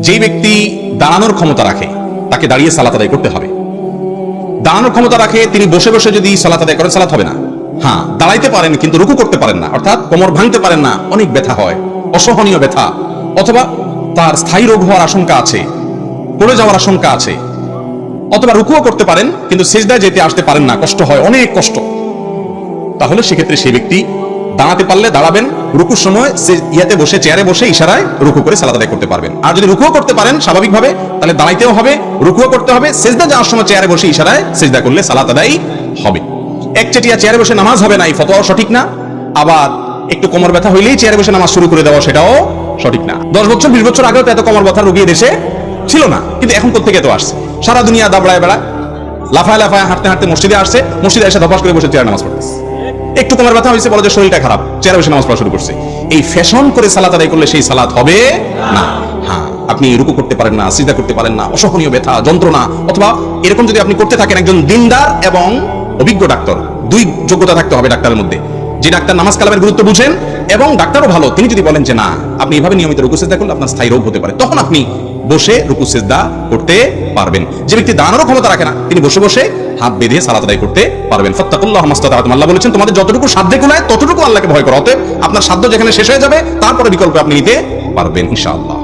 যেই ব্যক্তি দাঁড়ানোর ক্ষমতা রাখে তাকে দাঁড়িয়ে সালাত আদায় করতে হবে। দাঁড়ানোর ক্ষমতা রাখে তিনি বসে বসে যদি সালাত আদায় করেন সালাত হবে না। হ্যাঁ, দাঁড়াইতে পারেন কিন্তু রুকু করতে পারেন না, অর্থাৎ কোমর ভাঙতে পারেন না, অনেক ব্যথা হয়, অসহনীয় ব্যথা, অথবা তার স্থায়ী রোগ হওয়ার আশঙ্কা আছে, পড়ে যাওয়ার আশঙ্কা আছে, অথবা রুকুও করতে পারেন কিন্তু সিজদায় যেতে আসতে পারেন না, কষ্ট হয়, অনেক কষ্ট, তাহলে সেক্ষেত্রে সেই ব্যক্তি দাঁড়াতে পারলে দাঁড়াবেন, রুকুর সময় ইয়াতে বসে চেয়ারে বসে ইশারায় রুকু করে সালাত আদায় করতে পারবেন। আর যদি রুকুও করতে পারেন স্বাভাবিকভাবে তাহলে দাঁড়াইতেও হবে, রুকুও করতে হবে, সিজদা যাওয়ার সময় চেয়ারে বসে ইশারায় সিজদা করলে সালাত আদায় হবে। একচেটিয়া চেয়ারে বসে নামাজ হবে না, এই ফতোয়াও সঠিক না। আবার একটু কোমর ব্যথা হইলেই চেয়ারে বসে নামাজ শুরু করে দেওয়া, সেটাও সঠিক না। 10 বছর 20 বছর আগেও তো এত কোমর ব্যথা রোগী দেশে ছিল না, কিন্তু এখন কোত্থেকে তো আসছে। সারা দুনিয়া দাবড়ায় বেড়া, লাফায় লাফায় হাঁটতে হাঁটতে মসজিদে আসছে, মসজিদে এসে ধপাস করে বসে চেয়ারে নামাজ পড়তেছে। একটু কোমর ব্যথা হয়েছে, বলে যে শরীরটা খারাপ, চেয়ারে বসে নামাজ পড়া শুরু করছে। এই ফ্যাশন করে সালাত আদায় করলে সেই সালাত হবে না। হ্যাঁ, আপনি রুকু করতে পারেন না, সিজদা করতে পারেন না, অসহনীয় ব্যথা যন্ত্রণা, অথবা এরকম যদি আপনি করতে থাকেন, একজন দিনদার এবং অভিজ্ঞ ডাক্তার, দুই যোগ্যতা থাকতে হবে ডাক্তারের মধ্যে, যে ডাক্তার নামাজ কালামের গুরুত্ব বুঝেন এবং ডাক্তারও ভালো, তিনি যদি বলেন যে না আপনি এইভাবে নিয়মিত রুকু সিজদা করলে আপনার স্থায়ী রোগ হতে পারে, তখন আপনি বসে রুকু সিজদা করতে পারবেন। যে ব্যক্তি দাঁড়ানোর ক্ষমতা রাখে না তিনি বসে বসে হাত বেঁধে সালাত আদায় করতে পারবেন। ফাত্তাকুল্লাহ মাস্তাতাআতুম, আল্লাহ বলেছেন তোমাদের যতটুকু সাধ্যে কুলায় ততটুকু আল্লাহকে ভয় করো। অতএব আপনার সাধ্য যেখানে শেষ হয়ে যাবে তারপরে বিকল্প আপনি নিতে পারবেন ইনশাআল্লাহ।